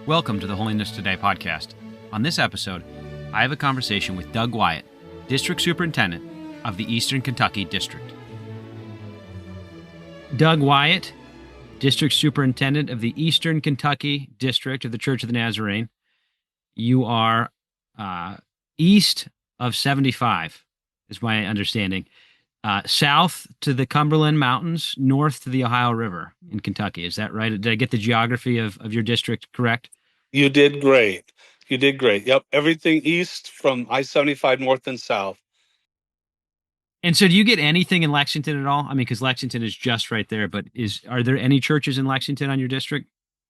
Welcome to the Holiness Today podcast. On this episode, I have a conversation with Doug Wyatt, District Superintendent of the Eastern Kentucky District. Doug Wyatt, District Superintendent of the Eastern Kentucky District of the Church of the Nazarene. You are east of 75, is my understanding. South to the Cumberland Mountains, north to the Ohio River in Kentucky. Is that right? Did I get the geography of your district correct? You did great. You did great. Yep. Everything east from I-75 north and south. And so do you get anything in Lexington at all? I mean, because Lexington is just right there, but are there any churches in Lexington on your district?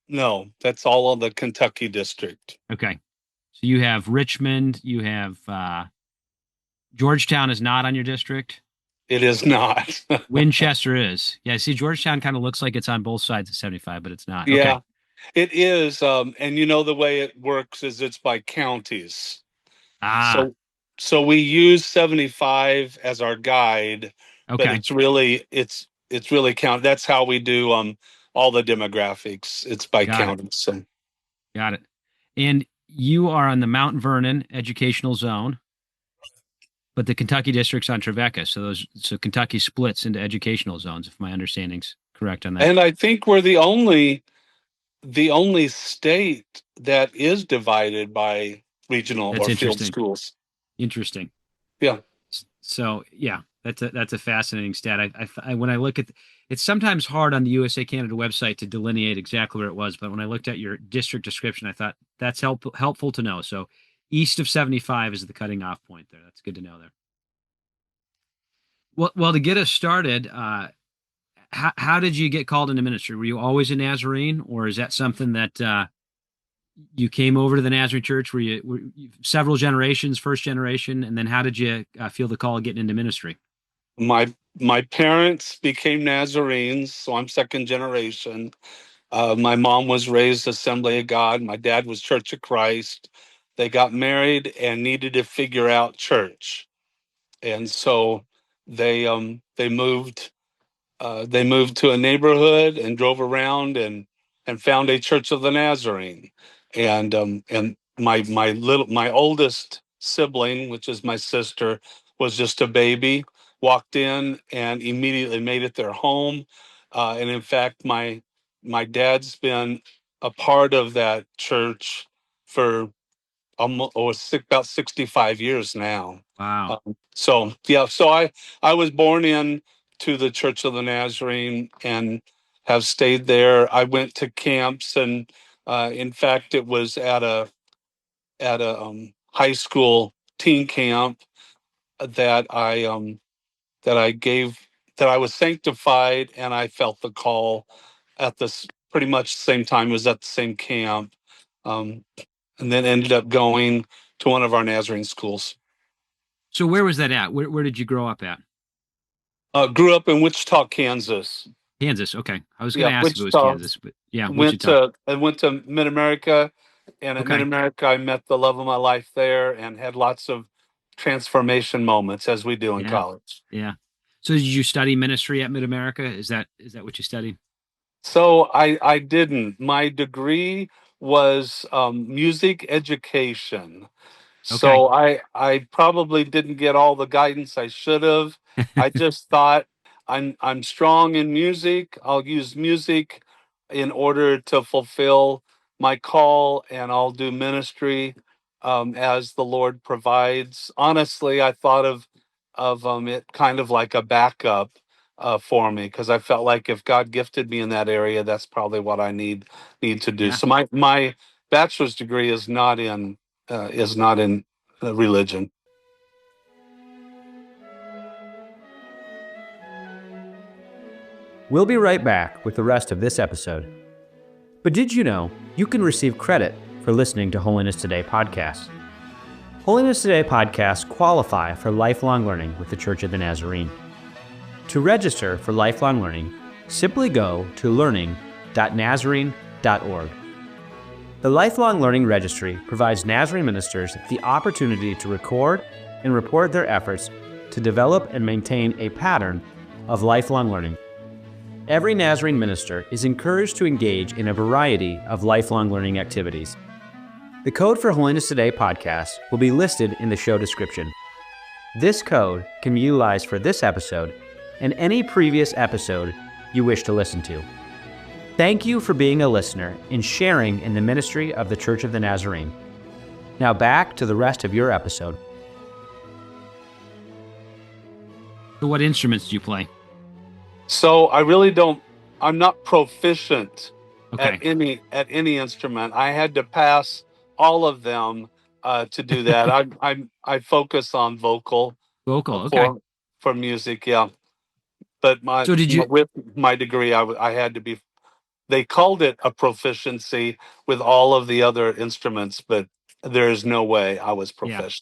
No, that's all of the Kentucky district. Okay. So you have Richmond, you have Georgetown is not on your district. It is not. Winchester is. Yeah, see, Georgetown kind of looks like it's on both sides of 75, but it's not. Yeah, okay. it is. And you know, the way it works is it's by counties. So we use 75 as our guide, okay. but it's really count. That's how we do all the demographics. It's by counties. So. Got it. And you are on the Mount Vernon educational zone, but the Kentucky district's on Trevecca. So Kentucky splits into educational zones, if my understanding's correct on that. And I think we're the only state that is divided by regional or field schools. Interesting. Yeah. So yeah, that's a fascinating stat. I when I look at it's sometimes hard on the USA Canada website to delineate exactly where it was, but when I looked at your district description, I thought that's helpful to know. So east of 75 is the cutting off point there. That's good to know there. Well, to get us started, how did you get called into ministry? Were you always a Nazarene, or is that something that you came over to the Nazarene Church? Were you several generations, first generation, and then how did you feel the call of getting into ministry? My parents became Nazarenes, so I'm second generation. My mom was raised Assembly of God. My dad was Church of Christ. They got married and needed to figure out church, and so they moved. They moved to a neighborhood and drove around and found a Church of the Nazarene. And my oldest sibling, which is my sister, was just a baby, walked in and immediately made it their home. And in fact, my dad's been a part of that church for about 65 years now. Wow. So I was born in to the Church of the Nazarene and have stayed there. I went to camps, and in fact, it was at a high school teen camp that I was sanctified, and I felt the call at this pretty much same time. It was at the same camp, and then ended up going to one of our Nazarene schools. So where was that at? Where did you grow up at? Grew up in Wichita, Kansas. Kansas, okay. I was going to ask if it was Kansas, but yeah, I went to Mid-America, and at Mid-America, I met the love of my life there and had lots of transformation moments, as we do in college. Yeah. So did you study ministry at Mid-America? Is that what you studied? So I didn't. My degree was music education. Okay. So I probably didn't get all the guidance I should have. I just thought I'm strong in music. I'll use music in order to fulfill my call, and I'll do ministry as the Lord provides. Honestly, I thought of it kind of like a backup for me, because I felt like if God gifted me in that area, that's probably what I need to do. Yeah. So my bachelor's degree is not in religion. We'll be right back with the rest of this episode. But did you know you can receive credit for listening to Holiness Today podcast? Holiness Today podcasts qualify for lifelong learning with the Church of the Nazarene. To register for lifelong learning, simply go to learning.nazarene.org. The Lifelong Learning Registry provides Nazarene ministers the opportunity to record and report their efforts to develop and maintain a pattern of lifelong learning. Every Nazarene minister is encouraged to engage in a variety of lifelong learning activities. The code for Holiness Today podcast will be listed in the show description. This code can be utilized for this episode and any previous episode you wish to listen to. Thank you for being a listener and sharing in the ministry of the Church of the Nazarene. Now back to the rest of your episode. So what instruments do you play? So I'm not proficient Okay. at any instrument. I had to pass all of them to do that. I focus on vocal Vocal. Okay. for music, yeah. But So did you? with my degree, I had to be. They called it a proficiency with all of the other instruments, but there is no way I was Yeah. proficient.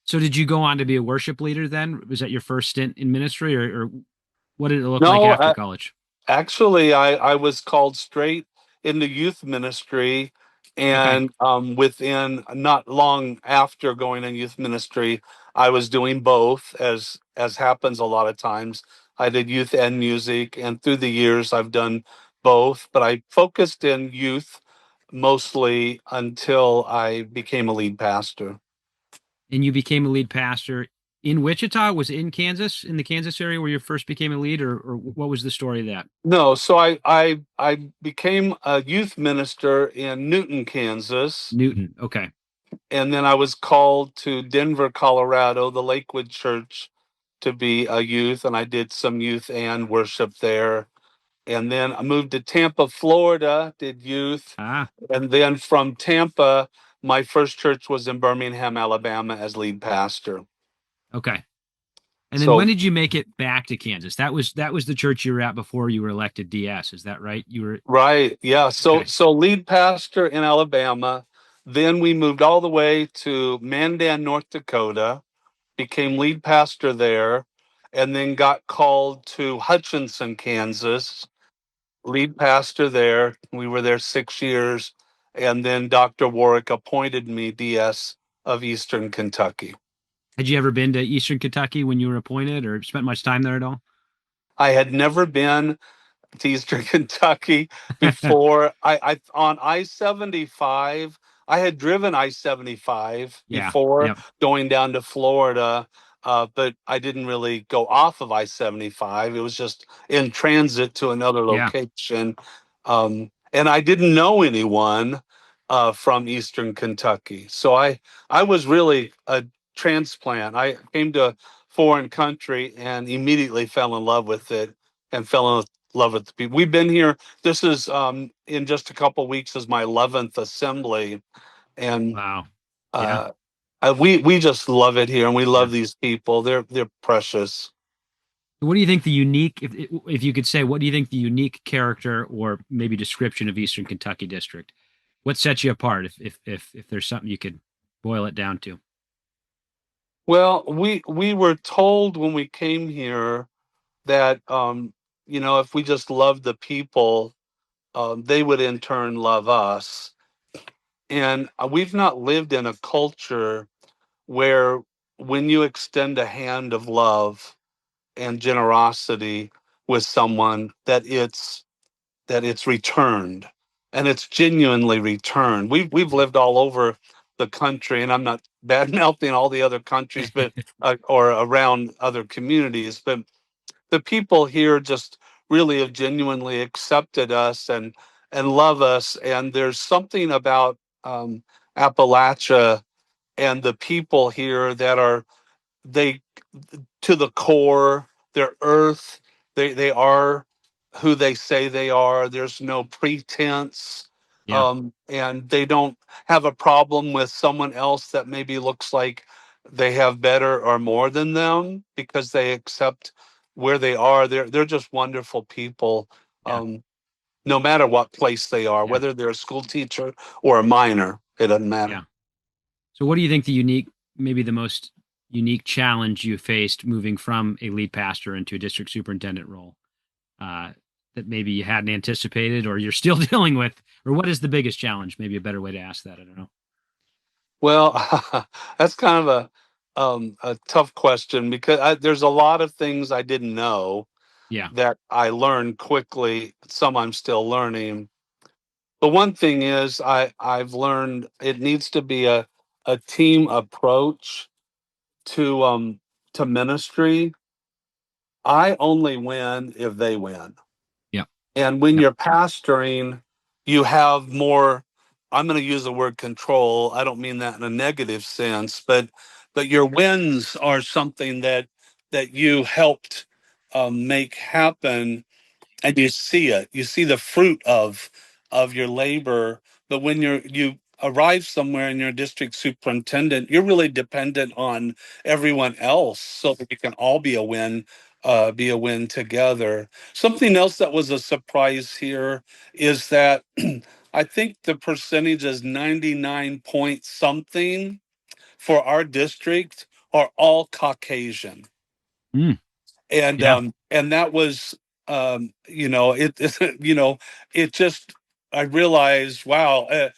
So did you go on to be a worship leader then? Was that your first stint in ministry, or what did it look like No, after college? actually, I was called straight into youth ministry, Okay. and within not long after going in youth ministry, I was doing both, as happens a lot of times. I did youth and music, and through the years, I've done both. But I focused in youth mostly until I became a lead pastor. And you became a lead pastor in Wichita? Was it in Kansas, in the Kansas area where you first became a lead, or what was the story of that? No, so I became a youth minister in Newton, Kansas. Newton. Okay. And then I was called to Denver, Colorado, the Lakewood Church, to be a youth, and I did some youth and worship there. And then I moved to Tampa, Florida, did youth. Ah, And then from Tampa, my first church was in Birmingham, Alabama, as lead pastor. okay. And then when So, did you make it back to Kansas? That was the church you were at before you were elected DS. Is that right? You were right, yeah. So, okay. so lead pastor in Alabama. Then we moved all the way to Mandan, North Dakota, became lead pastor there, and then got called to Hutchinson, Kansas, lead pastor there. We were there 6 years, and then Dr. Warwick appointed me DS of Eastern Kentucky. Had you ever been to Eastern Kentucky when you were appointed, or spent much time there at all? I had never been to Eastern Kentucky before. I on I-75. I had driven I-75 Yeah. before Yep. going down to Florida, but I didn't really go off of I-75. It was just in transit to another Yeah. location, and I didn't know anyone from Eastern Kentucky, so I was really a transplant. I came to a foreign country and immediately fell in love with it and fell in love with the people. We've been here. This is in just a couple weeks is my 11th assembly, and Wow. Yeah. uh, we just love it here, and we Yeah. love these people. They're precious. What do you think the unique, if you could say, what do you think the unique character or maybe description of Eastern Kentucky district? What sets you apart? If there's something you could boil it down to. Well, we were told when we came here that if we just loved the people, they would in turn love us. And we've not lived in a culture where when you extend a hand of love and generosity with someone that it's returned, and it's genuinely returned. We've lived all over the country, and I'm not bad mouthing all the other countries, but or around other communities, but the people here just really have genuinely accepted us and love us. And there's something about Appalachia and the people here that are they to the core, they're earth, they are who they say they are. There's no pretense. Yeah. And they don't have a problem with someone else that maybe looks like they have better or more than them, because they accept where they are. They're just wonderful people. Yeah. No matter what place they are, Yeah. whether they're a school teacher or a minor, it doesn't Yeah. matter. So what do you think maybe the most unique challenge you faced moving from a lead pastor into a district superintendent role, that maybe you hadn't anticipated or you're still dealing with, or what is the biggest challenge? Maybe a better way to ask that. I don't know. Well, that's kind of a tough question, because there's a lot of things I didn't know. Yeah. that I learned quickly. Some I'm still learning. The one thing is I've learned it needs to be a team approach to ministry. I only win if they win. Yep. And when Yep. you're pastoring, you have more, I'm going to use the word control. I don't mean that in a negative sense, but your wins are something that you helped make happen, and you see it. You see the fruit of your labor. But when you arrive somewhere and you're a district superintendent, you're really dependent on everyone else so that you can all be a win together. Something else that was a surprise here is that I think the percentage is 99 point something for our district are all Caucasian. Mm, and yeah. um and that was it it just, I realized, wow,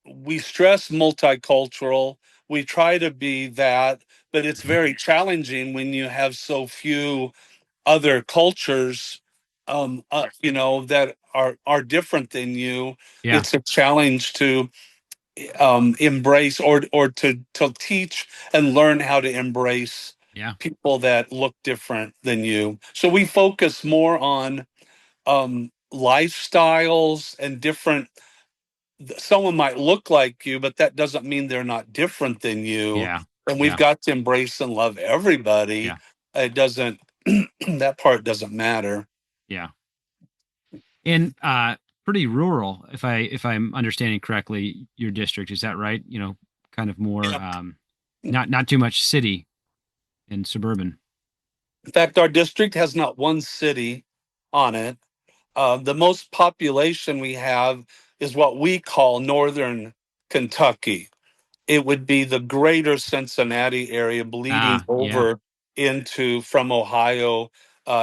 we stress multicultural, we try to be that, but it's Mhm. very challenging when you have so few other cultures that are different than you. Yeah. It's a challenge to embrace, or to teach and learn how to embrace Yeah. people that look different than you. So we focus more on lifestyles and different. Someone might look like you, but that doesn't mean they're not different than you. Yeah. And we've Yeah. got to embrace and love everybody. Yeah. It doesn't. That part doesn't matter. Yeah. And pretty rural, if I'm understanding correctly, your district, is that right? Kind of more Yeah. not too much city and suburban. In fact, our district has not one city on it. The most population we have is what we call Northern Kentucky. It would be the greater Cincinnati area bleeding Ah, yeah. over into from Ohio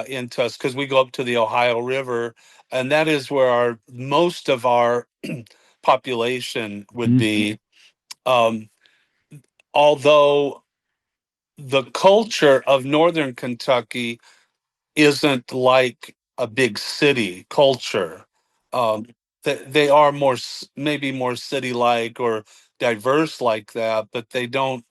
into us, because we go up to the Ohio River, and that is where our most of our population would Mm, be. Um, Although the culture of Northern Kentucky isn't like a big city culture. Um, they are maybe more city-like or diverse like that, but they don't.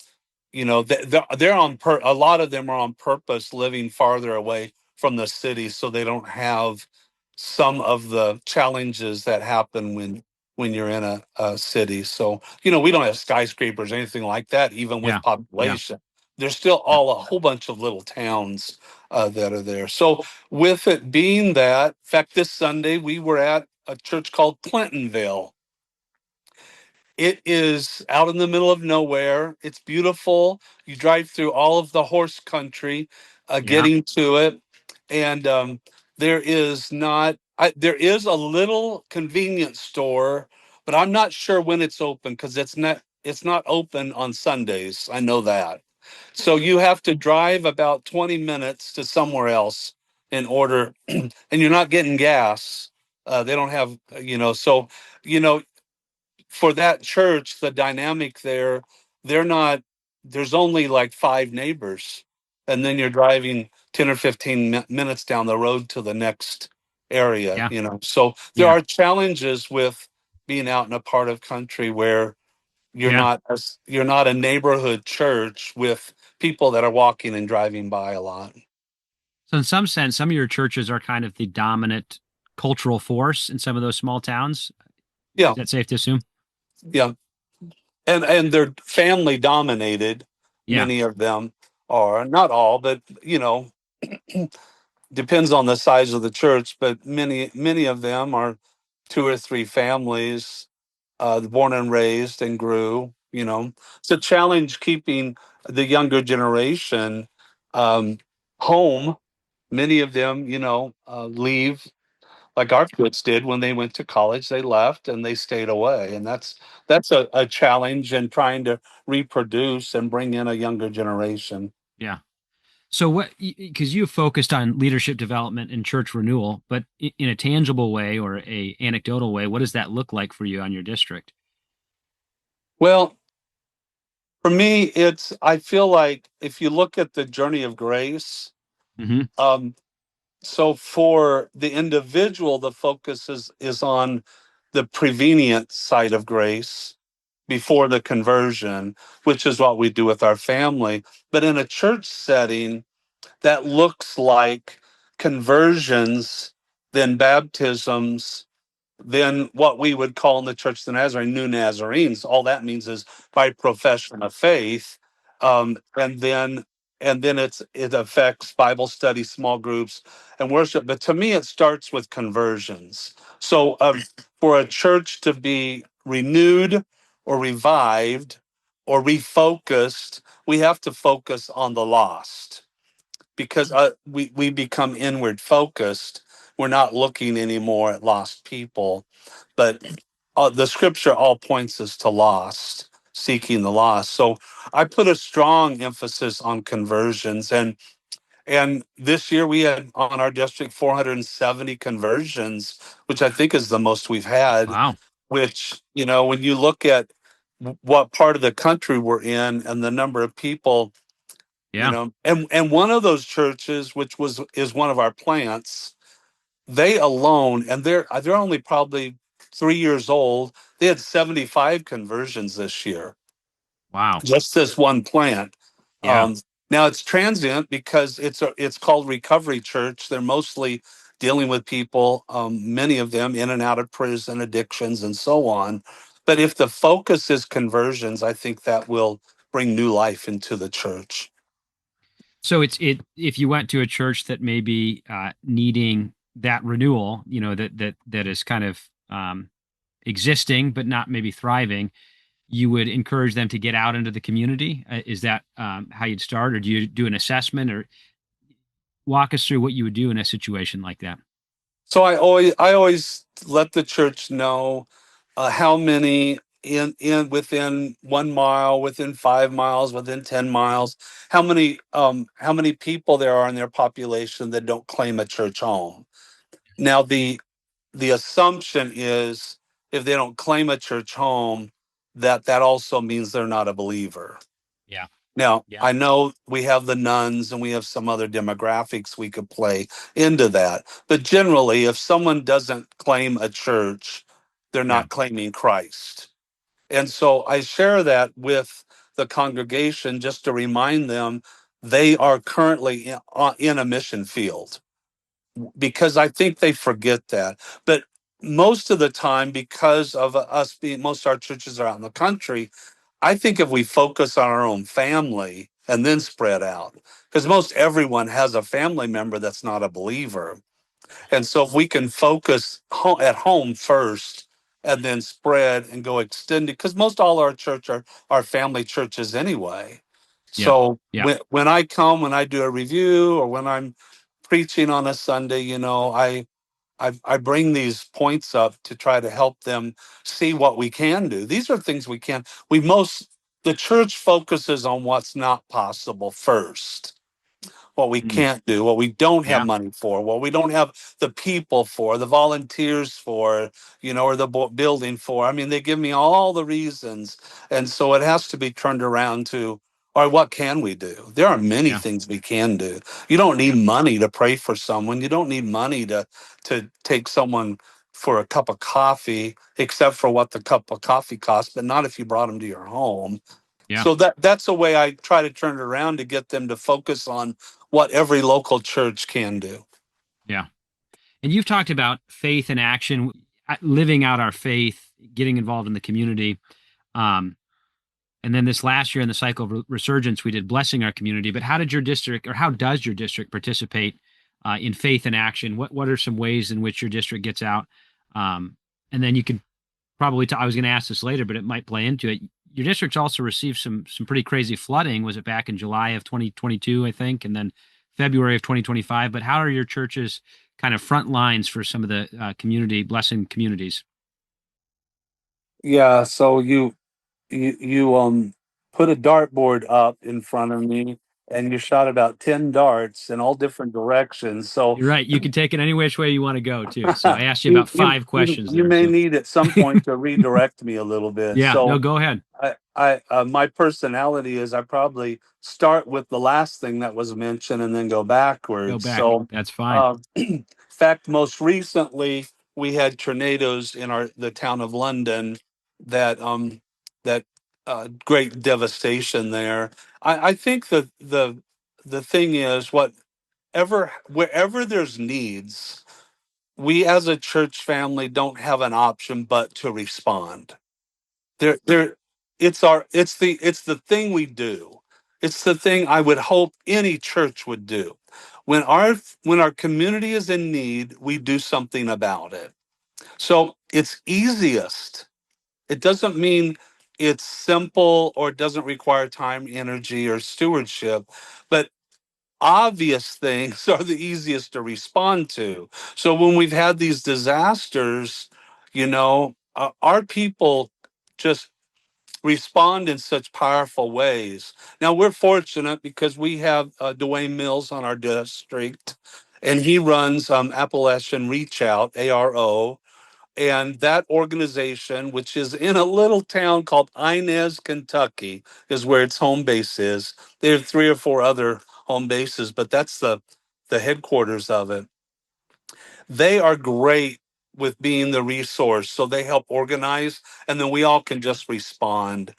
They're a lot of them are on purpose living farther away from the city so they don't have some of the challenges that happen when you're in a city. So we don't have skyscrapers or anything like that, even with yeah. Yeah. population. There's still Yeah. all a whole bunch of little towns that are there. So with it being that, in fact, this Sunday we were at a church called Clintonville. It is out in the middle of nowhere. It's beautiful. You drive through all of the horse country, Yeah. getting to it, and there is not. There is a little convenience store, but I'm not sure when it's open because it's not open on Sundays. I know that. So you have to drive about 20 minutes to somewhere else in order, and you're not getting gas. They don't have, so you know for that church, the dynamic there, they're not, there's only like five neighbors. And then you're driving 10 or 15 minutes down the road to the next area, Yeah. So there Yeah. are challenges with being out in a part of country where Yeah. you're not a neighborhood church with people that are walking and driving by a lot. So in some sense, some of your churches are kind of the dominant cultural force in some of those small towns. Yeah, Is that safe to assume? yeah. And they're family dominated. Yeah. Many of them are, not all, but depends on the size of the church, but many of them are two or three families, born and raised and grew. It's a challenge keeping the younger generation um, home. Many of them, leave like our kids did when they went to college. They left and they stayed away, and that's a challenge in trying to reproduce and bring in a younger generation. Yeah. So what, because you focused on leadership development and church renewal, but in a tangible way or a anecdotal way, what does that look like for you on your district? Well, for me, I feel like if you look at the journey of grace, Hmm. um, So for the individual, the focus is on the prevenient side of grace before the conversion, which is what we do with our family. But in a church setting, that looks like conversions, then baptisms, then what we would call in the Church of the Nazarene, new Nazarenes. All that means is by profession of faith, and then it affects Bible study, small groups, and worship. But to me, it starts with conversions. So for a church to be renewed or revived or refocused, we have to focus on the lost because we become inward focused. We're not looking anymore at lost people, but the scripture all points us to lost, seeking the lost. So I put a strong emphasis on conversions, and this year we had on our district 470 conversions, which I think is the most we've had. Wow. Which, when you look at what part of the country we're in and the number of people, Yeah. and one of those churches, which is one of our plants, they alone, and they're only probably 3 years old. They had 75 conversions this year, Wow. just this one plant. Yeah. Now it's transient because it's called Recovery Church. They're mostly dealing with people, many of them in and out of prison, addictions, and so on. But if the focus is conversions, I think that will bring new life into the church. So if you went to a church that may be needing that renewal, that is kind of existing but not maybe thriving, you would encourage them to get out into the community. Is that how you'd start, or do you do an assessment, or walk us through what you would do in a situation like that? So I always let the church know how many in within 1 mile, within 5 miles, within 10 miles, how many people there are in their population that don't claim a church home. Now the assumption is if they don't claim a church home, that also means they're not a believer. Yeah. Now, Yeah. I know we have the nuns and we have some other demographics we could play into that. But generally, if someone doesn't claim a church, they're Yeah. not claiming Christ. And so I share that with the congregation just to remind them they are currently in a mission field, because I think they forget that. But most of the time, because of us being, most of our churches are out in the country, I think if we focus on our own family and then spread out, because most everyone has a family member that's not a believer. And so if we can focus at home first and then spread and go extended, because most all our church are family churches anyway. Yeah. So Yeah. when I do a review or when I'm preaching on a Sunday, I bring these points up to try to help them see what we can do. These are things we can. The church focuses on what's not possible first, what we Mm. can't do, what we don't have Yeah. money for, what we don't have the people for, the volunteers for, or the building for. I mean, they give me all the reasons. And so it has to be turned around to, all right, what can we do? There are many Yeah. things we can do. You don't need money to pray for someone. You don't need money to take someone for a cup of coffee, except for what the cup of coffee costs, but not if you brought them to your home. Yeah. So that's the way I try to turn it around to get them to focus on what every local church can do. Yeah. And you've talked about faith and action, living out our faith, getting involved in the community. Um, and then this last year in the cycle of resurgence, we did blessing our community. But how did your district, or how does your district participate in faith and action? What are some ways in which your district gets out? And then you could probably, I was going to ask this later, but it might play into it. Your district's also received some pretty crazy flooding. Was it back in July of 2022, I think, and then February of 2025? But how are your churches kind of front lines for some of the community blessing communities? Yeah, so you put a dartboard up in front of me, and you shot about 10 darts in all different directions. So You're right. You can take it any which way you want to go too. So I asked you you, about you, 5 questions you there. may So need at some point to redirect me a little bit. yeah, no, So go ahead. my personality is I probably start with the last thing that was mentioned and then go Go backwards. back. So, That's fine. in fact, most recently we had tornadoes in the town of London that that great devastation there. I think that the thing is wherever there's needs, we as a church family don't have an option but to respond. There it's the thing we do. It's the thing I would hope any church would do. When our community is in need, we do something about it. So it's easiest. It doesn't mean it's simple or it doesn't require time, energy, or stewardship, but obvious things are the easiest to respond to. So when we've had these disasters, our people just respond in such powerful ways. Now we're fortunate because we have Dwayne Mills on our district, and he runs Appalachian Reach Out (ARO), and that organization, which is in a little town called Inez, Kentucky, is where its home base is. They have 3 or 4 other home bases, but that's the headquarters of it. They are great with being the resource. So they help organize, and then we all can just respond.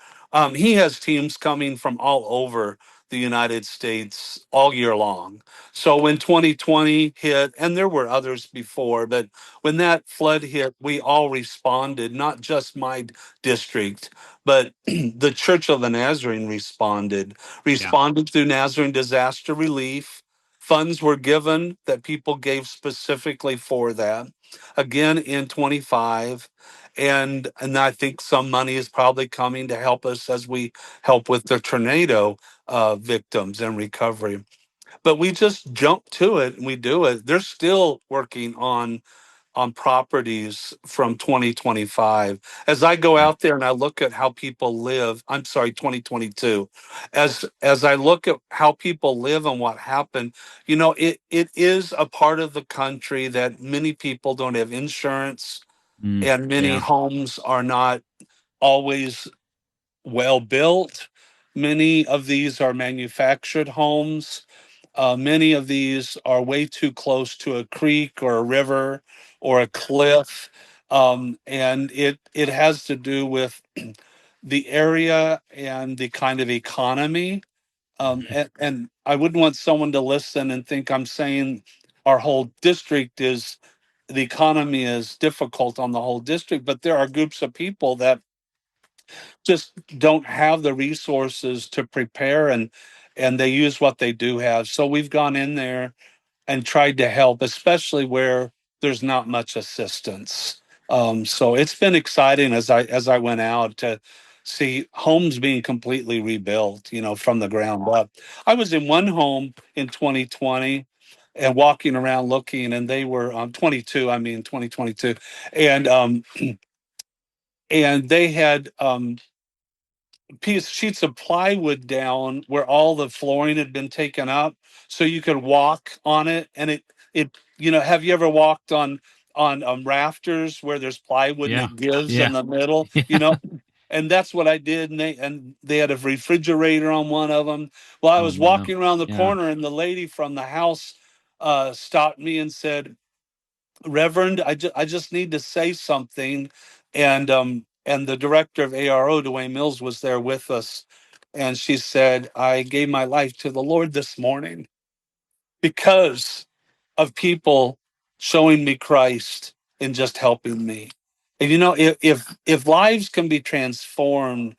He has teams coming from all over the United States all year long. So when 2020 hit, and there were others before, but when that flood hit, we all responded, not just my district, but the Church of the Nazarene Yeah. responded through Nazarene Disaster Relief. Funds were given that people gave specifically for that. Again in 25. And I think some money is probably coming to help us as we help with the tornado victims and recovery. But we just jump to it and we do it. They're still working on properties from 2025. As I go Yeah. out there and I look at how people live, I'm sorry, 2022. As I look at how people live and what happened, it is a part of the country that many people don't have insurance, and many Yeah. homes are not always well built. Many of these are manufactured homes. Many of these are way too close to a creek or a river or a cliff. And it has to do with the area and the kind of economy. Mhm. And I wouldn't want someone to listen and think I'm saying our whole district is the economy is difficult on the whole district, but there are groups of people that just don't have the resources to prepare, and they use what they do have. So we've gone in there and tried to help, especially where there's not much assistance. So it's been exciting as I went out to see homes being completely rebuilt, from the ground up. I was in one home in 2020 and walking around looking, and they were 22. I mean 2022, and they had sheets of plywood down where all the flooring had been taken up, so you could walk on it. And have you ever walked on rafters where there's plywood and Yeah. it gives in Yeah. the middle? Yeah. And that's what I did. And they had a refrigerator on one of them. Well, I Oh, was wow. walking around the Yeah. corner, and the lady from the house stopped me and said, Reverend, I just need to say something. And the director of ARO, Dwayne Mills, was there with us. And she said, I gave my life to the Lord this morning because of people showing me Christ and just helping me. And if lives can be transformed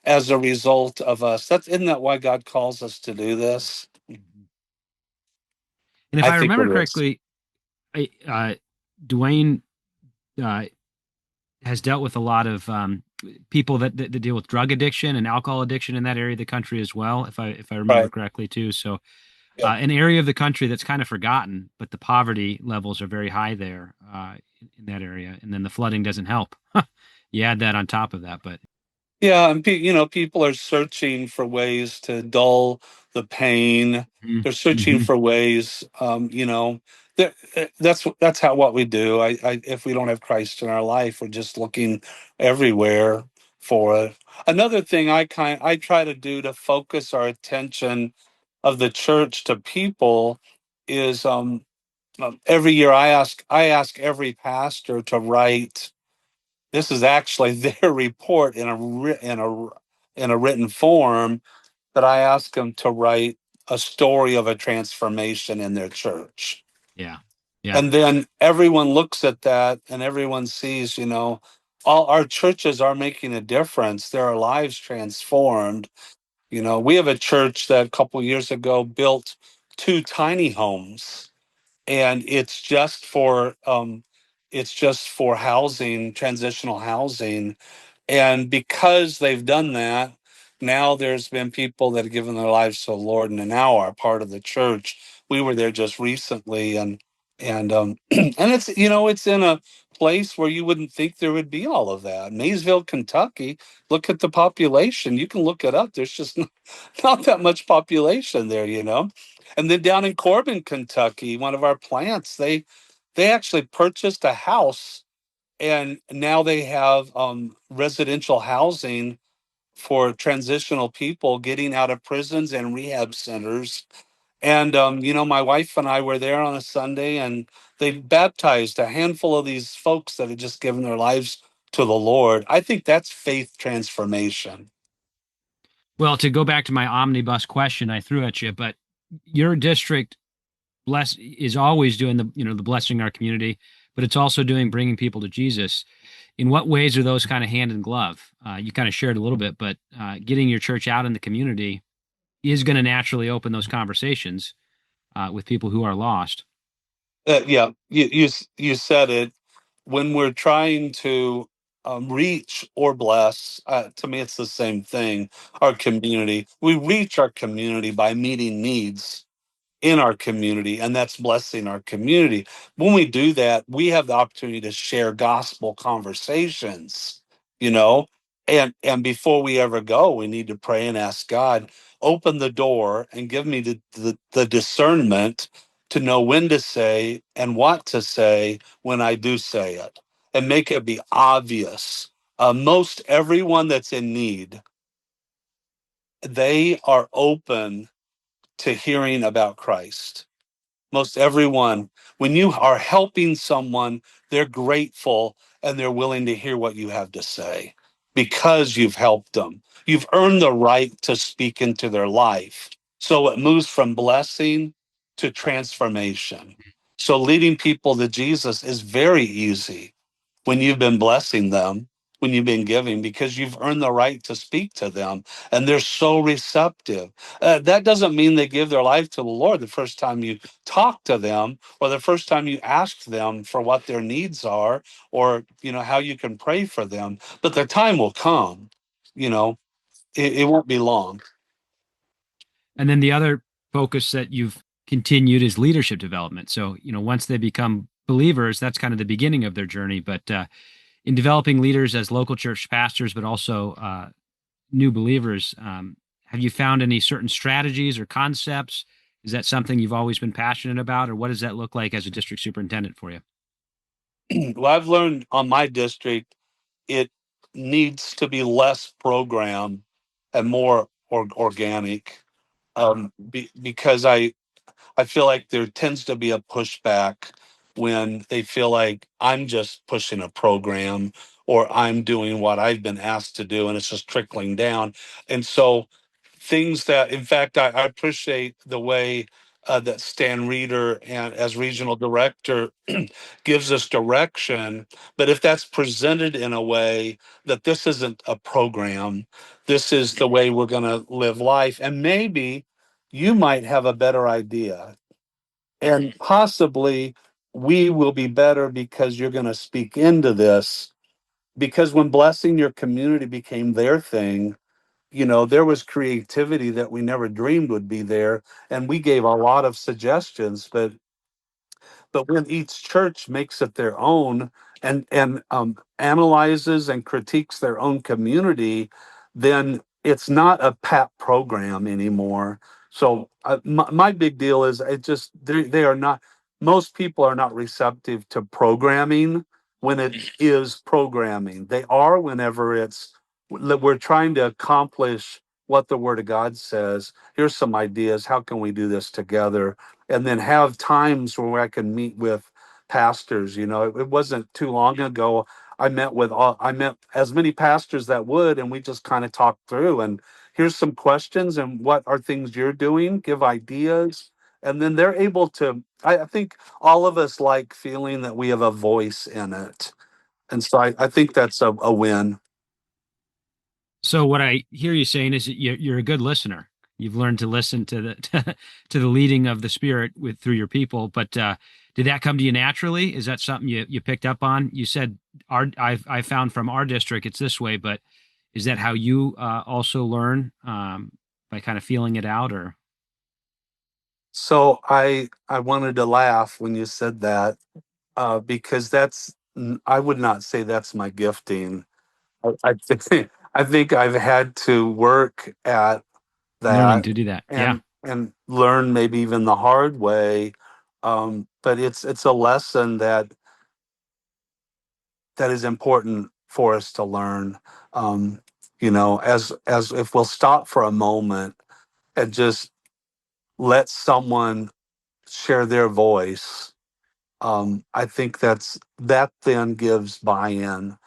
as a result of us, isn't that why God calls us to do this? Mhm. And if I I think remember it is. correctly, Dwayne uh, has dealt with a lot of people that deal with drug addiction and alcohol addiction in that area of the country as well, if I remember Right. correctly too. So Yeah. an area of the country that's kind of forgotten, but the poverty levels are very high there in that area, and then the flooding doesn't help. You add that on top of that, but Yeah, and people are searching for ways to dull the pain. They're searching Mm-hmm. for ways. That's how what we do. If we don't have Christ in our life, we're just looking everywhere for it. Another thing I try to do to focus our attention of the church to people is every year I ask every pastor to write. This is actually their report in a written form, that I ask them to write a story of a transformation in their church. Yeah. Yeah. And then everyone looks at that and everyone sees, all our churches are making a difference. There are lives transformed. We have a church that a couple years ago built 2 tiny homes, and it's just for housing, transitional housing. And because they've done that, now there's been people that have given their lives to the Lord and now are part of the church. We were there just recently, and and it's in a place where you wouldn't think there would be all of that. Maysville, Kentucky. Look at the population. You can look it up. There's just not that much population there. And then down in Corbin, Kentucky, one of our plants, they actually purchased a house, and now they have residential housing for transitional people getting out of prisons and rehab centers. And my wife and I were there on a Sunday, and they baptized a handful of these folks that had just given their lives to the Lord. I think that's faith transformation. Well, to go back to my omnibus question I threw at you, but your district is always doing the blessing our community, but it's also doing bringing people to Jesus. In what ways are those kind of hand in glove? You kind of shared a little bit, but getting your church out in the community is going to naturally open those conversations with people who are lost. Yeah, you said it. When we're trying to reach or bless, to me, it's the same thing. Our community, we reach our community by meeting needs in our community, and that's blessing our community. When we do that, we have the opportunity to share gospel conversations, you know, and before we ever go, we need to pray and ask God, open the door and give me the discernment to know when to say and what to say when I do say it, and make it be obvious. Most everyone that's in need, they are open to hearing about Christ. Most everyone, when you are helping someone, they're grateful and they're willing to hear what you have to say because you've helped them. You've earned the right to speak into their life. So it moves from blessing to transformation. So leading people to Jesus is very easy when you've been blessing them, when you've been giving, because you've earned the right to speak to them, and they're so receptive. That doesn't mean they give their life to the Lord the first time you talk to them, or the first time you ask them for what their needs are, or how you can pray for them. But the time will come. You know, it won't be long. And then the other focus that you've continued is leadership development. So, once they become believers, that's kind of the beginning of their journey. But in developing leaders as local church pastors, but also new believers, have you found any certain strategies or concepts? Is that something you've always been passionate about, or what does that look like as a district superintendent for you? Well, I've learned on my district, it needs to be less program and more organic, because I feel like there tends to be a pushback when they feel like I'm just pushing a program, or I'm doing what I've been asked to do, and it's just trickling down. And so things that, in fact, I appreciate the way that Stan Reeder, and as regional director, gives us direction. But if that's presented in a way that this isn't a program, this is the way we're going to live life, and maybe you might have a better idea, and possibly we will be better because you're going to speak into this. Because when blessing your community became their thing, there was creativity that we never dreamed would be there. And we gave a lot of suggestions, but when each church makes it their own, and analyzes and critiques their own community, then it's not a pat program anymore. So my big deal is it just they are not, most people are not receptive to programming when it is programming. They are whenever it's we're trying to accomplish what the Word of God says. Here's some ideas. How can we do this together? And then have times where I can meet with pastors. It wasn't too long ago. I met as many pastors that would, and we just kind of talked through. And here's some questions, and what are things you're doing? Give ideas, and then they're able to. I think all of us like feeling that we have a voice in it, and so I think that's a win. So what I hear you saying is that you're a good listener. You've learned to listen to the to the leading of the Spirit through your people. But did that come to you naturally? Is that something you picked up on? You said I found from our district it's this way, but is that how you also learn by kind of feeling it out, or? So I wanted to laugh when you said that, because I would not say that's my gifting. I think I think I've had to work at Learning that to do that? Yeah, and learn maybe even the hard way. But it's a lesson that is important for us to learn. Um, as if we'll stop for a moment and just let someone share their voice. I think that then gives buy-in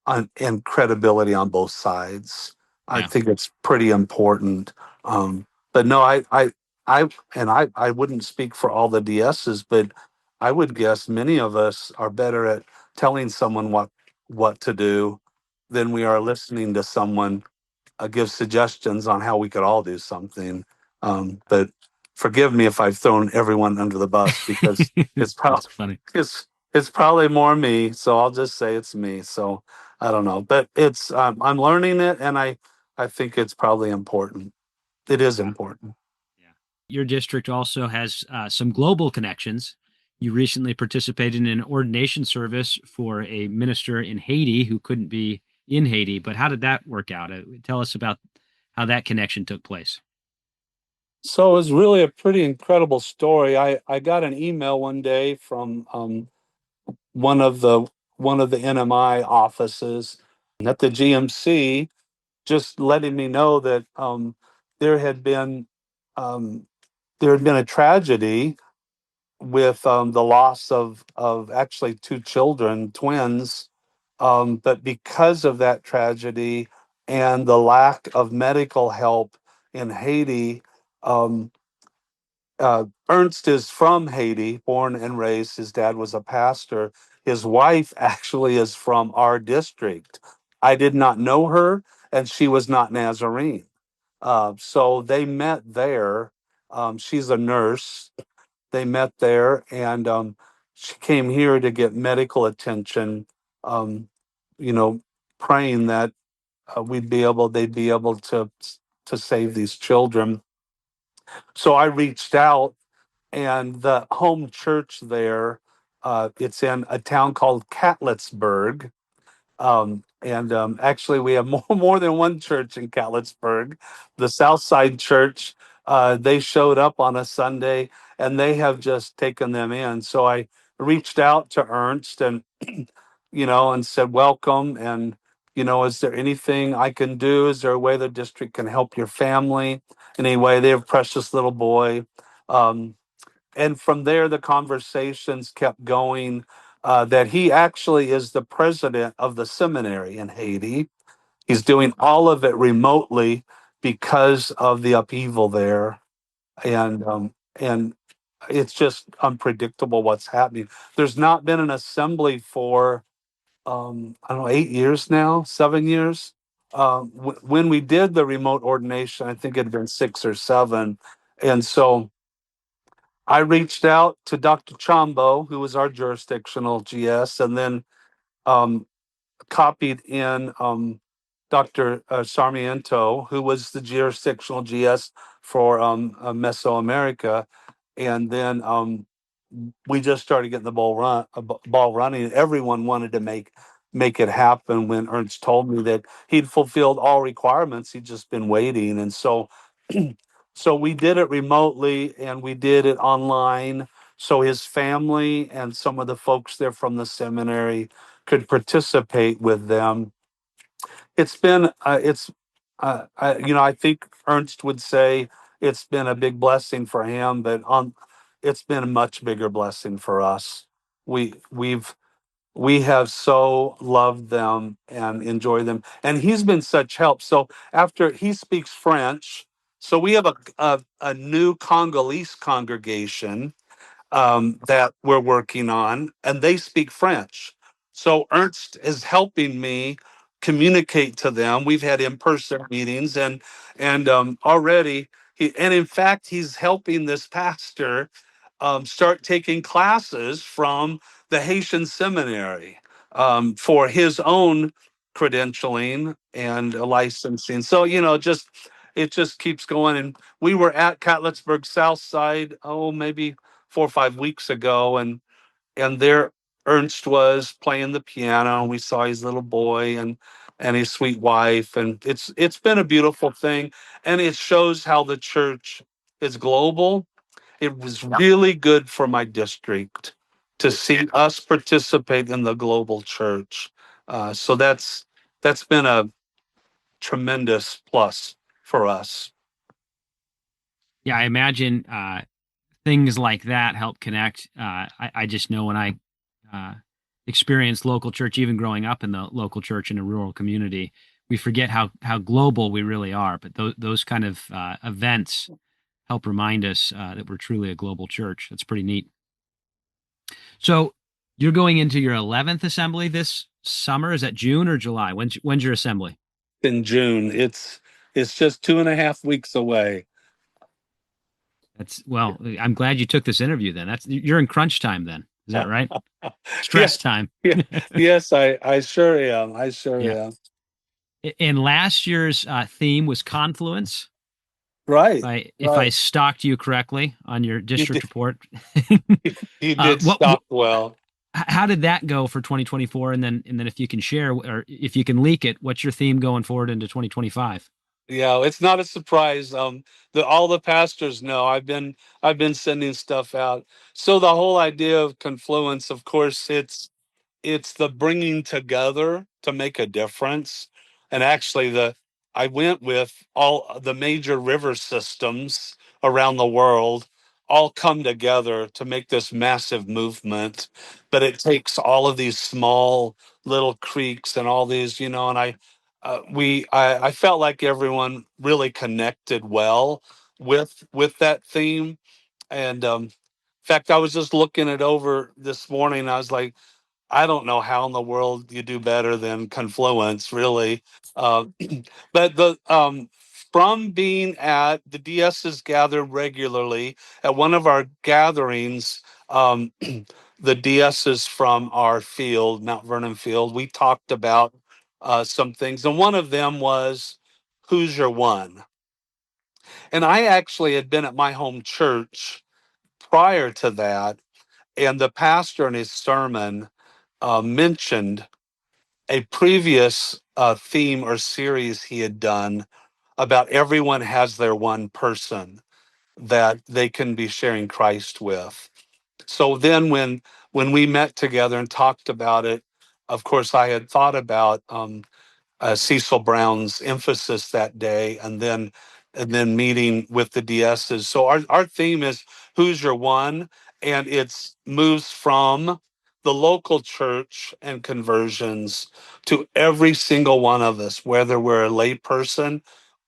and credibility on both sides. I yeah. think it's pretty important. But no, I wouldn't speak for all the DSs, but I would guess many of us are better at telling someone what to do than we are listening to someone give suggestions on how we could all do something. But forgive me if I've thrown everyone under the bus, because it's probably That's funny. it's probably more me. So I'll just say it's me. So I don't know, but it's I'm learning it, and I think it's probably important. It is important. Yeah. Your district also has some global connections. You recently participated in an ordination service for a minister in Haiti who couldn't be in Haiti. But how did that work out? Tell us about how that connection took place. So it was really a pretty incredible story. I got an email one day from one of the one of the NMI offices at the GMC, just letting me know that there had been um, there had been a tragedy with the loss of actually two children, twins. But because of that tragedy and the lack of medical help in Haiti, um, Ernst is from Haiti, born and raised. His dad was a pastor. His wife actually is from our district. I did not know her, and she was not Nazarene. So they met there. She's a nurse. They met there, and she came here to get medical attention. Um, you know, praying that they'd be able to save these children. So I reached out, and the home church there, it's in a town called Catlettsburg. And actually, we have more than one church in Catlettsburg. The Southside Church, they showed up on a Sunday, and they have just taken them in. So I reached out to Ernst, and and said, welcome. And is there anything I can do? Is there a way the district can help your family in any way? They have a precious little boy. Um, and from there, the conversations kept going, that he actually is the president of the seminary in Haiti. He's doing all of it remotely because of the upheaval there. And it's just unpredictable what's happening. There's not been an assembly for, I don't know, 8 years now, 7 years. When we did the remote ordination, I think it had been 6 or 7. And so I reached out to Dr. Chambo, who was our jurisdictional GS, and then um, copied in Dr. Sarmiento, who was the jurisdictional GS for Mesoamerica. And then we just started getting the ball running. Everyone wanted to make it happen. When Ernst told me that he'd fulfilled all requirements, he'd just been waiting. And so So we did it remotely and we did it online. So his family and some of the folks there from the seminary could participate with them. It's been, I think Ernst would say it's been a big blessing for him, but it's been a much bigger blessing for us. We we've we have so loved them and enjoy them, and he's been such help. So after he speaks French, so we have a new Congolese congregation that we're working on, and they speak French. So Ernst is helping me communicate to them. We've had in-person meetings, and already and in fact, he's helping this pastor start taking classes from the Haitian seminary for his own credentialing and licensing. So just it just keeps going. And we were at Catlettsburg South Side, maybe 4 or 5 weeks ago, and there Ernst was playing the piano, and we saw his little boy and his sweet wife, and it's been a beautiful thing, and it shows how the church is global. It was really good for my district to see us participate in the global church. So that's been a tremendous plus for us. Yeah, I imagine things like that help connect. I just know when I experienced local church, even growing up in the local church in a rural community, we forget how global we really are. But those kind of events help remind us that we're truly a global church. That's pretty neat. So you're going into your 11th assembly this summer. Is that June or July? When's your assembly? In June, it's just 2.5 weeks away. Well, I'm glad you took this interview then. You're in crunch time then. Is that right? Yeah, Stress time. yeah, yes, I sure am. I sure Yeah. am. And last year's theme was confluence. Right, If I right. stalked you correctly on your You district did, report. you did What stop well. how did that go for 2024? And then if you can share or if you can leak it, what's your theme going forward into 2025? Yeah, it's not a surprise. All the pastors know I've been sending stuff out. So the whole idea of confluence, of course, it's the bringing together to make a difference. And actually, the I went with all the major river systems around the world all come together to make this massive movement. But it takes all of these small little creeks and all these, and I felt like everyone really connected well with that theme. And in fact, I was just looking it over this morning. I was like, I don't know how in the world you do better than Confluence, really. Uh, but from being at the DSs gather regularly at one of our gatherings, the DSs from our field, Mount Vernon field, we talked about some things, and one of them was who's your one. And I actually had been at my home church prior to that, and the pastor in his sermon mentioned a previous theme or series he had done about everyone has their one person that they can be sharing Christ with. So then when we met together and talked about it, of course I had thought about Cecil Brown's emphasis that day, and then meeting with the DSs. So our theme is who's your one, and it's moves from the local church and conversions to every single one of us, whether we're a lay person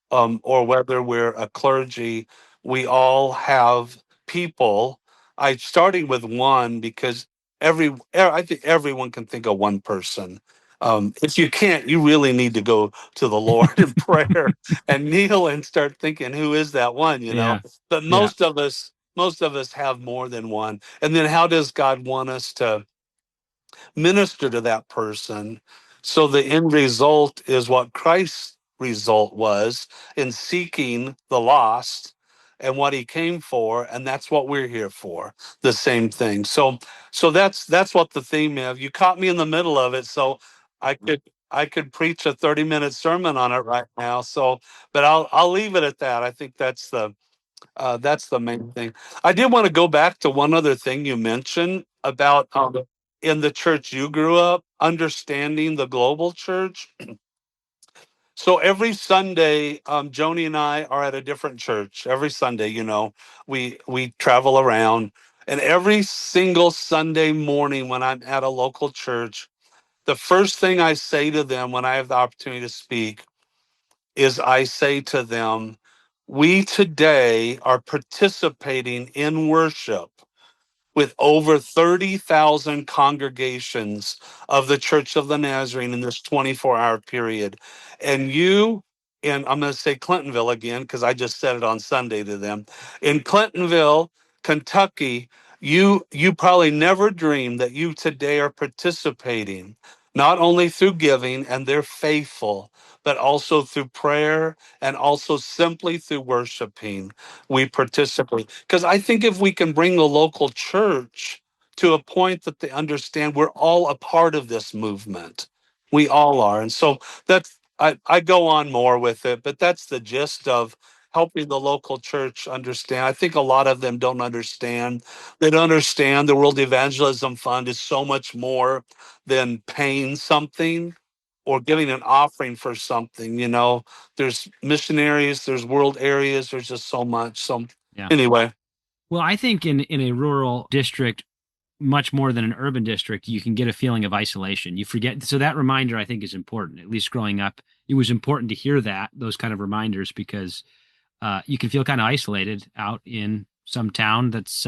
or whether we're a clergy. We all have people. I starting with one because I think everyone can think of one person. If you can't, you really need to go to the Lord in prayer and kneel and start thinking, who is that one? Yeah. But Yeah. most of us have more than one. And then how does God want us to minister to that person? So the end result is what Christ's result was in seeking the lost and what he came for, and that's what we're here for, the same thing. So that's what the theme is. You caught me in the middle of it, so I could preach a 30-minute sermon on it right now. But I'll leave it at that. I think that's That's the main thing. I did want to go back to one other thing you mentioned about in the church you grew up, understanding the global church. So every Sunday, Joni and I are at a different church. Every Sunday, we travel around, and every single Sunday morning when I'm at a local church, the first thing I say to them when I have the opportunity to speak is I say to them, "We today are participating in worship with over 30,000 congregations of the Church of the Nazarene in this 24-hour period. And I'm going to say Clintonville again, because I just said it on Sunday to them. In Clintonville, Kentucky, you probably never dreamed that you today are participating, not only through giving, and they're faithful, but also through prayer and also simply through worshiping. We participate. Because I think if we can bring the local church to a point that they understand we're all a part of this movement, we all are. And so I go on more with it, but that's the gist of helping the local church understand. I think a lot of them don't understand. They don't understand the World Evangelism Fund is so much more than paying something or giving an offering for something. There's missionaries, there's world areas, there's just so much. So Yeah. anyway, Well, I think in a rural district, much more than an urban district, you can get a feeling of isolation. You forget. So that reminder, I think, is important. At least growing up, it was important to hear those kind of reminders, because you can feel kind of isolated out in some town that's,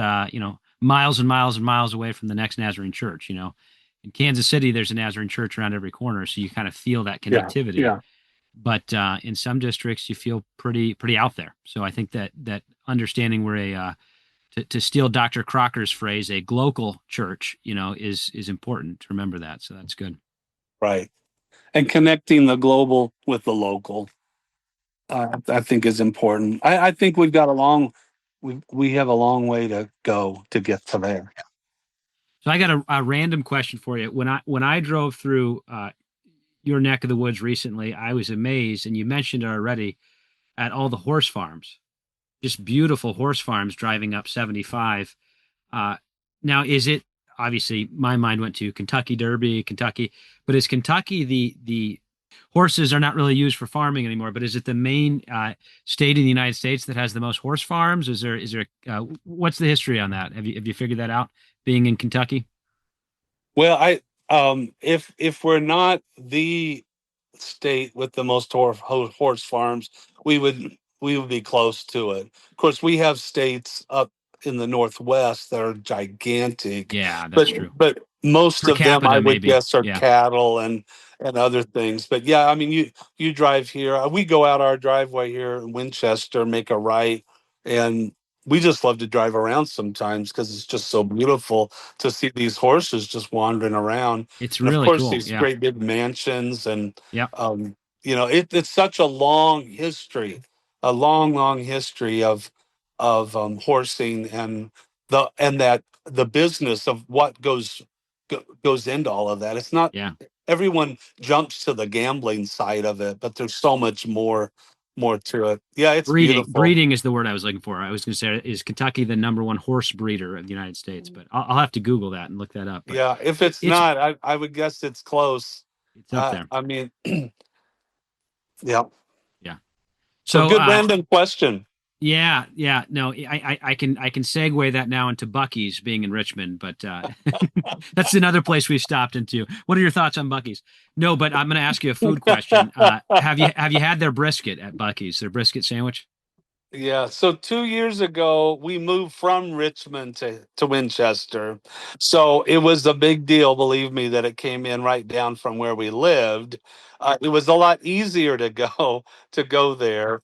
miles and miles and miles away from the next Nazarene church. In Kansas City, there's a Nazarene church around every corner. So you kind of feel that connectivity. yeah. But in some districts, you feel pretty out there. So I think that understanding we're to steal Dr. Crocker's phrase, a glocal church, is important to remember that. So that's good. Right. And connecting the global with the local, I think is important. I think we have a long way to go to get to there. So I got a random question for you. When I drove through your neck of the woods recently, I was amazed, and you mentioned it already, at all the horse farms. Just beautiful horse farms driving up 75. Now, is it obviously my mind went to Kentucky Derby, Kentucky, but is Kentucky the horses are not really used for farming anymore? But is it the main state in the United States that has the most horse farms? Is there what's the history on that? Have you figured that out? Being in Kentucky? Well, if we're not the state with the most horse farms, we would be close to it. Of course, we have states up in the Northwest that are gigantic, Yeah, but that's true. most Per of them I capita, would maybe. guess are Yeah, cattle and other things. But yeah, I mean, you drive here. We go out our driveway here in Winchester, make a right, and we just love to drive around sometimes because it's just so beautiful to see these horses just wandering around. it's And of really course, cool. these Yeah, great big mansions and yeah, it's such a long history, a long, long history of horsing and that the business of what goes into all of that. It's not yeah. everyone jumps to the gambling side of it, but there's so much more to it. Yeah, it's beautiful. Breeding is the word I was looking for. I was going to say, is Kentucky the number one horse breeder of the United States? But I'll have to Google that and look that up. But Yeah, if it's it's not, I would guess it's close. it's up there. I mean, yeah. Yeah. So So good random question. yeah. No, I can segue that now into Bucky's being in Richmond, but that's another place we've stopped into. What are your thoughts on Bucky's? No, but I'm going to ask you a food question. Have you had their brisket at Bucky's? Their brisket sandwich? Yeah, so 2 years ago, we moved from Richmond to Winchester. So it was a big deal, believe me, that it came in right down from where we lived. It was a lot easier to go there.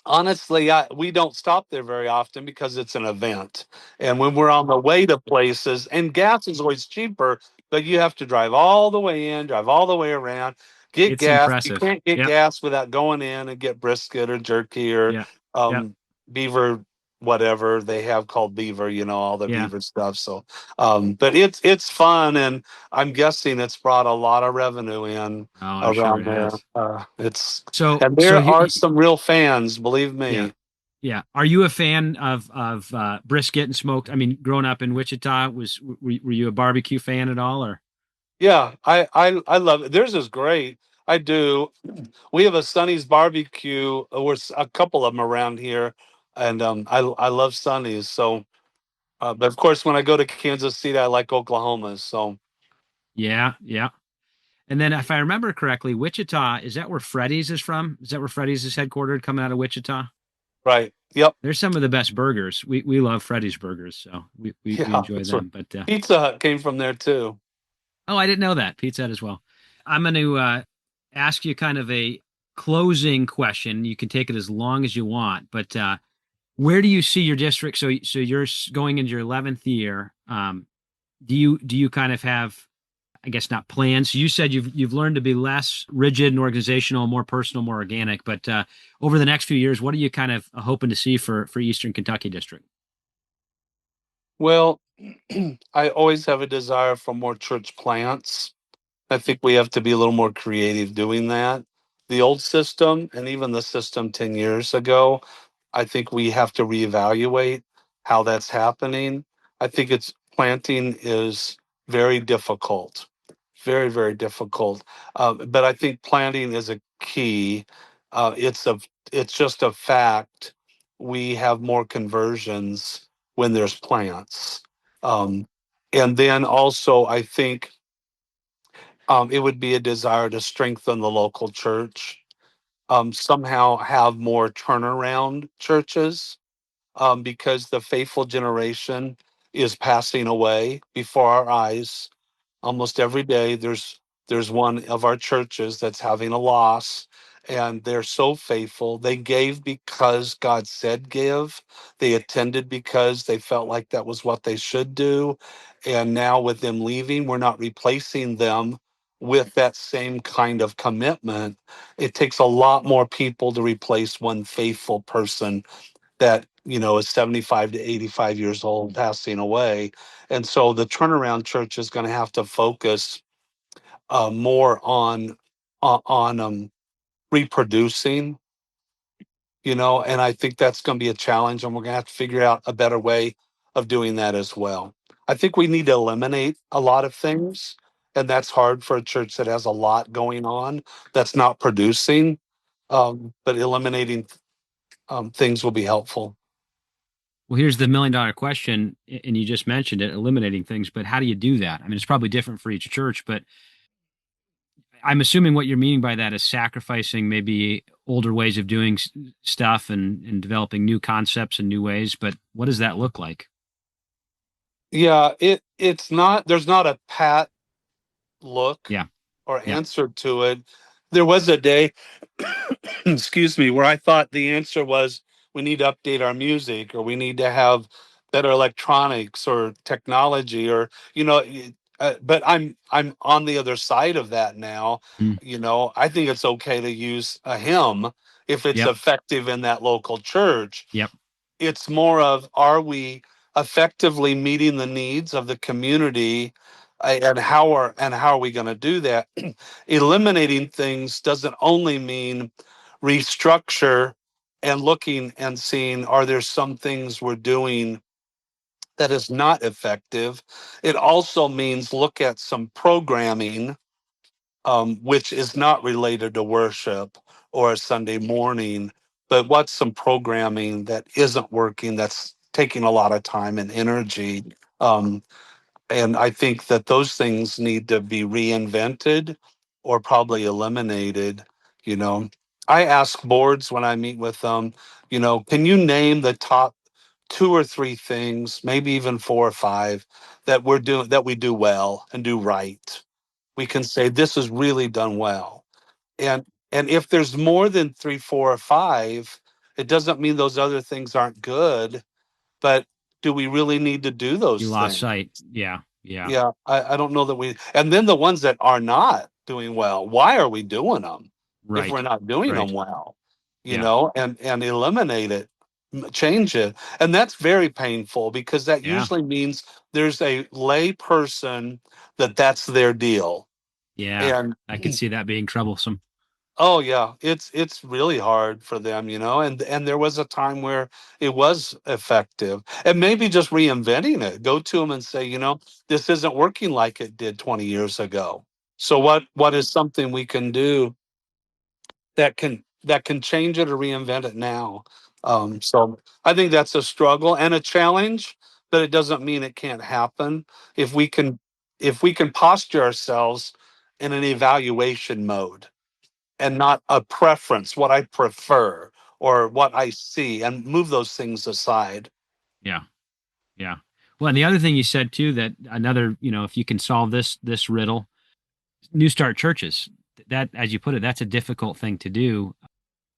Honestly, we don't stop there very often because it's an event. And when we're on the way to places, and gas is always cheaper, but you have to drive all the way in, drive all the way around, get It's gas. You impressive. can't get Yep. gas without going in and get brisket or jerky or Yeah. Yep. um, beaver, whatever they have called beaver, all the Yeah. beaver stuff. So, but it's fun, and I'm guessing it's brought a lot of revenue in Oh, I'm sure around it there. has. It's So and so there here, are some real fans, believe yeah. me. Yeah. Are you a fan of brisket and smoked? I mean, growing up in Wichita, were you a barbecue fan at all, or? Yeah, I love it. Theirs is great. I do. We have a Sonny's barbecue. We're a couple of them around here, and I love Sonny's. So, but of course, when I go to Kansas City, I like Oklahoma's. So, Yeah, yeah. And then, if I remember correctly, Wichita, is that where Freddy's is from? Is that where Freddy's is headquartered, coming out of Wichita? right. Yep. There's some of the best burgers. We love Freddy's burgers, so we Yeah, enjoy that's right. them. But Pizza Hut came from there too. oh, I didn't know that. Pizza Hut as well. I'm going to ask you kind of a closing question. You can take it as long as you want, but where do you see your district? So you're going into your 11th year. Do you kind of have, I guess, not plans? You said you've learned to be less rigid and organizational, more personal, more organic. But over the next few years, what are you kind of hoping to see for Eastern Kentucky District? Well, I always have a desire for more church plants. I think we have to be a little more creative doing that. The old system and even the system 10 years ago, I think we have to reevaluate how that's happening. I think it's planting is very difficult, very, very difficult. But I think planting is a key. It's just a fact. We have more conversions when there's plants. Um, and then also, I think it would be a desire to strengthen the local church, somehow have more turnaround churches, because the faithful generation is passing away before our eyes. Almost every day there's one of our churches that's having a loss, and they're so faithful. They gave because God said give. They attended because they felt like that was what they should do. And now with them leaving, we're not replacing them with that same kind of commitment. It takes a lot more people to replace one faithful person that is 75 to 85 years old passing away. And so the turnaround church is going to have to focus more on reproducing, and I think that's going to be a challenge, and we're going to have to figure out a better way of doing that as well. I think we need to eliminate a lot of things, and that's hard for a church that has a lot going on that's not producing. But eliminating things will be helpful. Well, here's the $1 million question, and you just mentioned it, eliminating things, but how do you do that? I mean, it's probably different for each church, but I'm assuming what you're meaning by that is sacrificing maybe older ways of doing stuff and developing new concepts and new ways. But what does that look like? Yeah, it's not, there's not a pat look Yeah. or Yeah. answer to it. There was a day, excuse me, where I thought the answer was we need to update our music, or we need to have better electronics or technology, or but I'm on the other side of that now. Mm. I think it's okay to use a hymn if it's Yep. effective in that local church. Yep. It's more of, are we effectively meeting the needs of the community, and how are we going to do that? Eliminating things doesn't only mean restructure and looking and seeing, are there some things we're doing that is not effective? It also means look at some programming, which is not related to worship or a Sunday morning, but what's some programming that isn't working, that's taking a lot of time and energy. Um, and I think that those things need to be reinvented or probably eliminated. You know, I ask boards when I meet with them, can you name the top two or three things, maybe even four or five, that we do well and do right? We can say this is really done well. And if there's more than three, four, or five, it doesn't mean those other things aren't good, but do we really need to do You those lost things? sight. Yeah. Yeah. Yeah, I don't know that we, and then the ones that are not doing well, why are we doing them if we're Right. not doing them Right. well? Yeah. And eliminate it, change it. And that's very painful, because that Yeah. usually means there's a lay person that's their deal. Yeah. And I could see that being troublesome. Oh yeah, it's really hard for them, and there was a time where it was effective. And maybe just reinventing it. Go to them and say, this isn't working like it did 20 years ago. So what is something we can do that can change it or reinvent it now? So I think that's a struggle and a challenge, but it doesn't mean it can't happen if we can if we can posture ourselves in an evaluation mode and not a preference, what I prefer or what I see, and move those things aside. Yeah. Yeah. Well, and the other thing you said too, that another, if you can solve this riddle, New Start churches, that, as you put it, that's a difficult thing to do.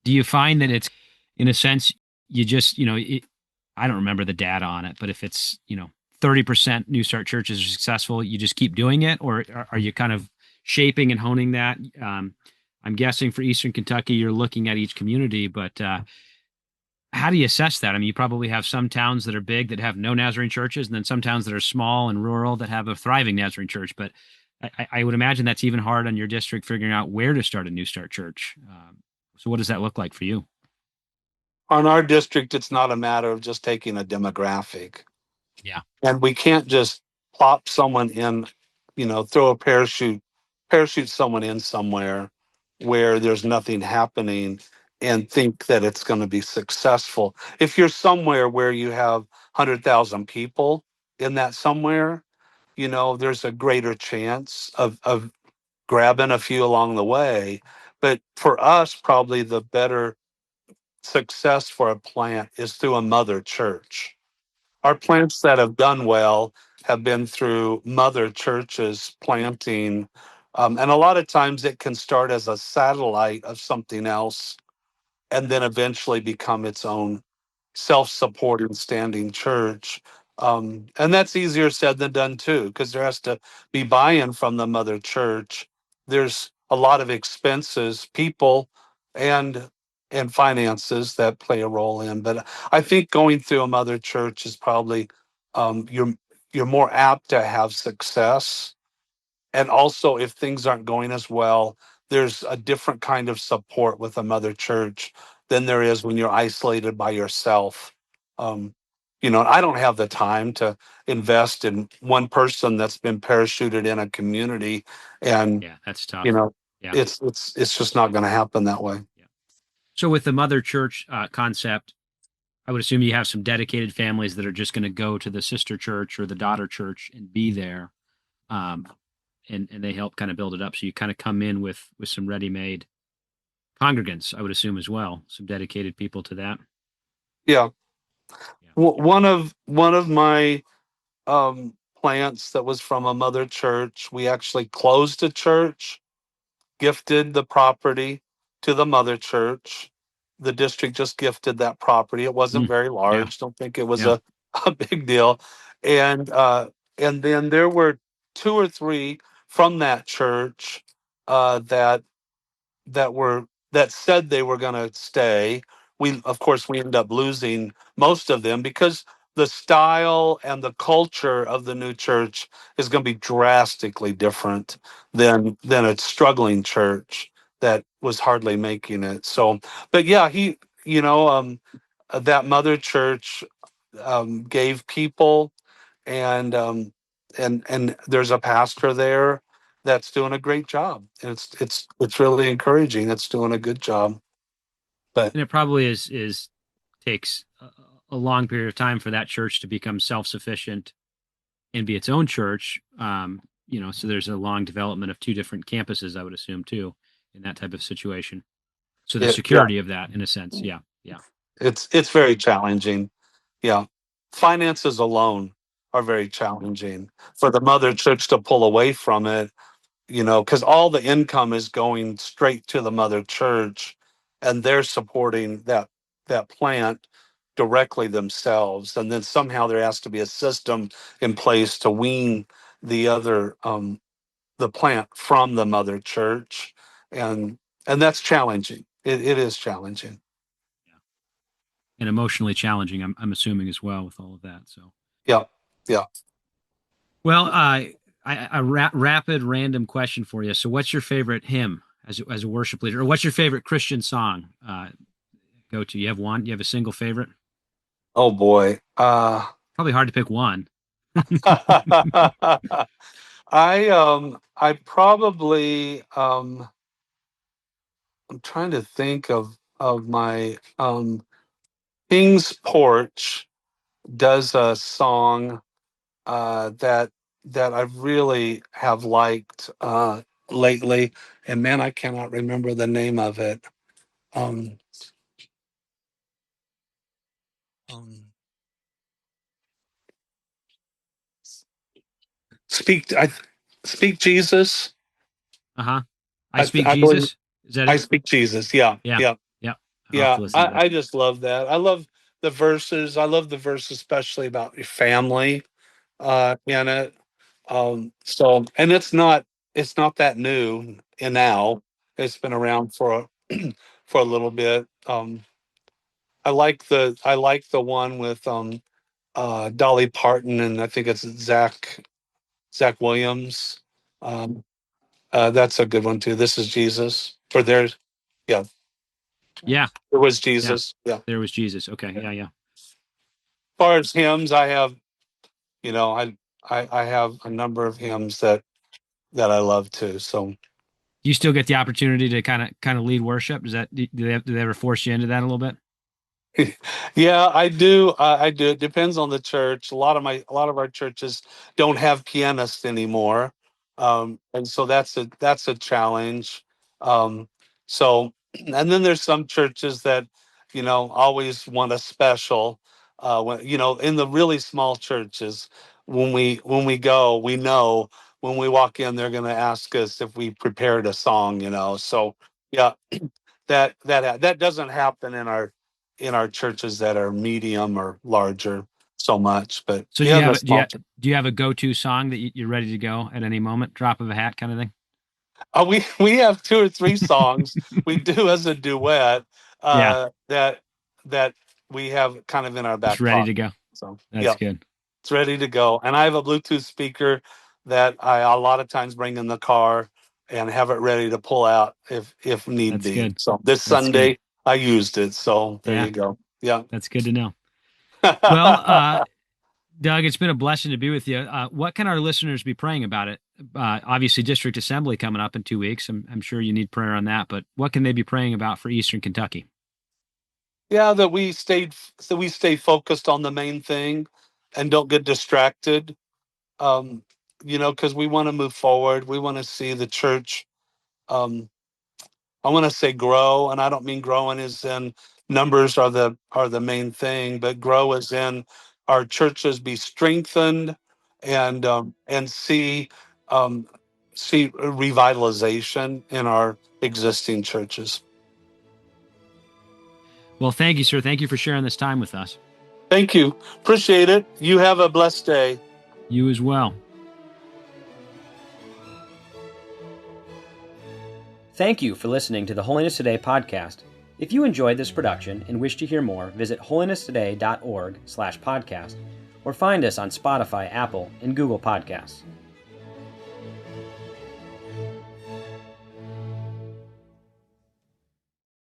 Do you find that it's, in a sense, you just, I don't remember the data on it, but if it's, 30% New Start churches are successful, you just keep doing it, or are you kind of shaping and honing that? I'm guessing for Eastern Kentucky, you're looking at each community, but how do you assess that? I mean, you probably have some towns that are big that have no Nazarene churches, and then some towns that are small and rural that have a thriving Nazarene church. But I would imagine that's even hard on your district figuring out where to start a New Start church. So, what does that look like for you? On our district, it's not a matter of just taking a demographic. Yeah. And we can't just plop someone in, throw a parachute someone in somewhere where there's nothing happening and think that it's going to be successful. If you're somewhere where you have 100,000 people in that somewhere, there's a greater chance of grabbing a few along the way. But for us, probably the better success for a plant is through a mother church. Our plants that have done well have been through mother churches planting. And a lot of times it can start as a satellite of something else and then eventually become its own self-supporting standing church. And that's easier said than done too, because there has to be buy-in from the mother church. There's a lot of expenses, people, and finances that play a role in. But I think going through a mother church is probably you're more apt to have success. And also, if things aren't going as well, there's a different kind of support with a mother church than there is when you're isolated by yourself. I don't have the time to invest in one person that's been parachuted in a community, and Yeah, that's tough. you know, Yeah. it's just not going to happen that way. Yeah. So, with the mother church concept, I would assume you have some dedicated families that are just going to go to the sister church or the daughter church and be there. Um, and they help kind of build it up. So you kind of come in with some ready-made congregants, I would assume as well, some dedicated people to that. Yeah. Yeah. One of my plants that was from a mother church, we actually closed a church, gifted the property to the mother church. The district just gifted that property. It wasn't very Yeah. large. Don't think it was Yeah. a big deal. And then there were two or three from that church that that said they were going to stay. Of course we ended up losing most of them because the style and the culture of the new church is going to be drastically different than a struggling church that was hardly making it. So, but yeah, that mother church gave people, and there's a pastor there that's doing a great job. And it's really encouraging. It's doing a good job. But And it probably is takes a long period of time for that church to become self-sufficient and be its own church. So there's a long development of two different campuses, I would assume, too, in that type of situation. So the yeah, security of that, in a sense, yeah, yeah, it's very challenging. Yeah. Finances alone are very challenging for the mother church to pull away from it, because all the income is going straight to the mother church, and they're supporting that plant directly themselves. And then somehow there has to be a system in place to wean the plant from the mother church, and that's challenging. It is challenging. yeah, and emotionally challenging. I'm assuming as well with all of that. So, Yeah, yeah. well, rapid random question for you. So, what's your favorite hymn? as a worship leader? Or what's your favorite Christian song? Go to. You have one? You have a single favorite? Oh boy. Probably hard to pick one. I probably I'm trying to think of my King's Porch does a song that I really have liked lately, and man, I cannot remember the name of it. Um, um, speak, I speak Jesus. Uh-huh. I Speak I believe Jesus. Is that I it? speak Jesus. Yeah, Yeah. yeah, Yeah. I'll have yeah. to listen to that. I just love that. I love the verses. I love the verse especially about your family in it. So and it's not that new and now it's been around for for a little bit. I like the one with Dolly Parton and I think it's Zach Williams. Um, that's a good one too. This is Jesus. For there's yeah, Yeah. it was Yeah. Jesus. Yeah. As There was Jesus. Okay. Yeah. Yeah. far as hymns, I have you know I have a number of hymns that I love too. So You still get the opportunity to kind of lead worship. Does that do they ever force you into that a little bit? yeah, I do. I do. It depends on the church. A lot of our churches don't have pianists anymore, and so that's a challenge. Um, so, and then there's some churches that always want a special. When in the really small churches, when we go, we know when we walk in, they're going to ask us if we prepared a song. So yeah, that doesn't happen in our churches that are medium or larger so much. But So yeah, the do you small. do you have a go-to song that you're ready to go at any moment, drop of a hat kind of thing? We have two or three songs we do as a duet Yeah, that we have kind of in our just back ready pocket. to go. So That's yeah, good. it's ready to go. And I have a Bluetooth speaker that I a lot of times bring in the car and have it ready to pull out if need That's be. good. So this That's good. Sunday I used it. So there Yeah, you go. Yeah. that's good to know. Well, Doug, it's been a blessing to be with you. What can our listeners be praying about it? Obviously, district assembly coming up in 2 weeks. I'm sure you need prayer on that, but what can they be praying about for Eastern Kentucky? Yeah, that we stay focused on the main thing and don't get distracted. Um, because we want to move forward. We want to see the church. Um, I want to say grow, and I don't mean growing as in numbers are the main thing, but grow as in our churches be strengthened and um, see revitalization in our existing churches. Well, thank you, sir. Thank you for sharing this time with us. Thank you. Appreciate it. You have a blessed day. You as well. Thank you for listening to the Holiness Today podcast. If you enjoyed this production and wish to hear more, visit holinesstoday.org/podcast or find us on Spotify, Apple, and Google Podcasts.